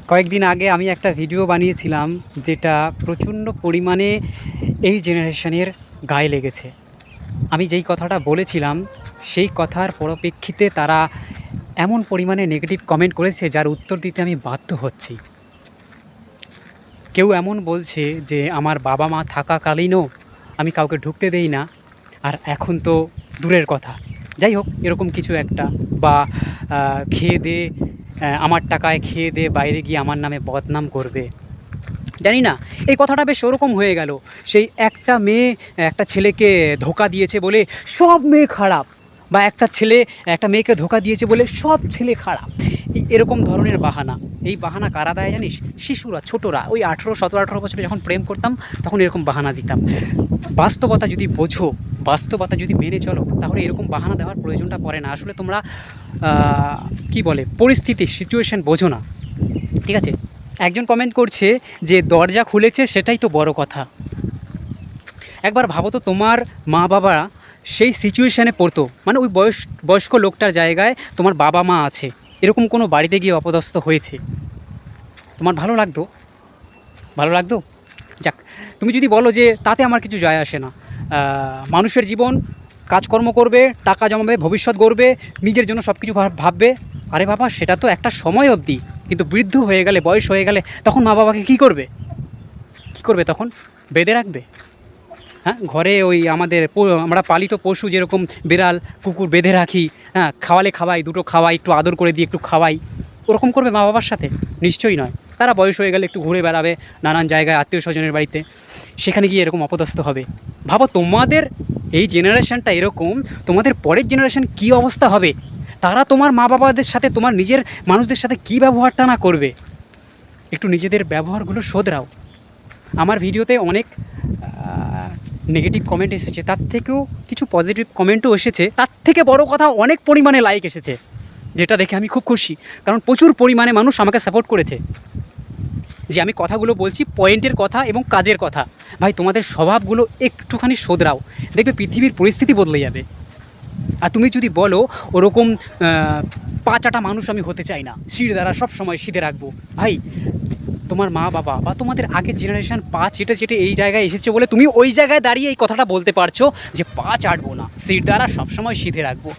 কয়েকদিন আগে আমি একটা ভিডিও বানিয়েছিলাম যেটা প্রচণ্ড পরিমাণে এই জেনারেশনের গায়ে লেগেছে। আমি যেই কথাটা বলেছিলাম সেই কথার পরিপ্রেক্ষিতে তারা এমন পরিমাণে নেগেটিভ কমেন্ট করেছে যার উত্তর দিতে আমি বাধ্য হচ্ছি। কেউ এমন বলছে যে আমার বাবা মা থাকাকালীনও আমি কাউকে ঢুকতে দেই না, আর এখন তো দূরের কথা। যাই হোক, এরকম কিছু একটা বা খেয়ে দেয়ে আমার টাকায় খেয়ে দেয়ে বাইরে গিয়ে আমার নামে বদনাম করবে। জানি না, এই কথাটা বেশ ওরকম হয়ে গেল। সেই একটা মেয়ে একটা ছেলেকে ধোঁকা দিয়েছে বলে সব মেয়ে খারাপ, বা একটা ছেলে একটা মেয়েকে ধোঁকা দিয়েছে বলে সব ছেলে খারাপ। এরকম ধরনের বাহানা, এই বাহানা কারা দেয় জানিস? শিশুরা, ছোটরা, ওই 17-18 বছরে যখন প্রেম করতাম তখন এরকম বাহানা দিতাম। বাস্তবতা যদি বোঝো, বাস্তবতা যদি মেনে চলো, তাহলে এরকম বাহানা দেওয়ার প্রয়োজনটা পড়ে না। আসলে তোমরা কি বলে, পরিস্থিতি, সিচুয়েশন বোঝো না। ঠিক আছে? একজন কমেন্ট করছে যে দরজা খুলেছে সেটাই তো বড় কথা। একবার ভাবো তো, তোমার মা বাবা সেই সিচুয়েশানে পড়তো, মানে ওই বয়স্ক লোকটার জায়গায় তোমার বাবা মা আছে, এরকম কোনো বাড়িতে গিয়ে অপদস্থ হয়েছে, তোমার ভালো লাগতো? ভালো লাগতো? যাক, তুমি যদি বলো যে তাতে আমার কিছু যায় আসে না, মানুষের জীবন, কাজকর্ম করবে, টাকা জমাবে, ভবিষ্যৎ গড়বে, নিজের জন্য সব কিছু ভাববে। আরে বাবা, সেটা তো একটা সময় অবধি, কিন্তু বৃদ্ধ হয়ে গেলে, বয়স হয়ে গেলে তখন মা বাবাকে কী করবে? কী করবে তখন? বেঁধে রাখবে? হ্যাঁ, ঘরে ওই আমাদের আমরা পালিত পশু যেরকম বিড়াল কুকুর বেঁধে রাখি, হ্যাঁ, খাওয়ালে খাওয়াই, দুটো খাওয়াই, একটু আদর করে দিই, একটু খাওয়াই, ওরকম করবে মা বাবার সাথে? নিশ্চয়ই নয়। তারা বয়স হয়ে গেলে একটু ঘুরে বেড়াবে নানান জায়গায়, আত্মীয় স্বজনের বাড়িতে, সেখানে গিয়ে এরকম অপদস্থ হবে। ভাবো, তোমাদের এই জেনারেশানটা এরকম, তোমাদের পরের জেনারেশান কী অবস্থা হবে? তারা তোমার মা বাবাদের সাথে, তোমার নিজের মানুষদের সাথে কী ব্যবহারটা না করবে। একটু নিজেদের ব্যবহারগুলো শোধরাও। আমার ভিডিওতে অনেক নেগেটিভ কমেন্ট এসেছে, তার থেকেও কিছু পজিটিভ কমেন্টও এসেছে। তার থেকে বড় কথা, অনেক পরিমাণে লাইক এসেছে, যেটা দেখে আমি খুব খুশি। কারণ প্রচুর পরিমাণে মানুষ আমাকে সাপোর্ট করেছে যে আমি কথাগুলো বলছি পয়েন্টের কথা এবং কাজের কথা। ভাই, তোমাদের স্বভাবগুলো একটুখানি শোধরাও, দেখবে পৃথিবীর পরিস্থিতি বদলে যাবে। আর তুমি যদি বলো ওরকম পা চাটা মানুষ আমি হতে চাই না, শির দ্বারা সব সময় সিধে রাখবো, ভাই, তোমার মা বাবা বা তোমাদের আগের জেনারেশন পা চেটে চেটে এই জায়গায় এসেছে বলে তুমি ওই জায়গায় দাঁড়িয়ে এই কথাটা বলতে পারছো যে পা চাটবো না, সিট দ্বারা সবসময় সিধে রাখবো।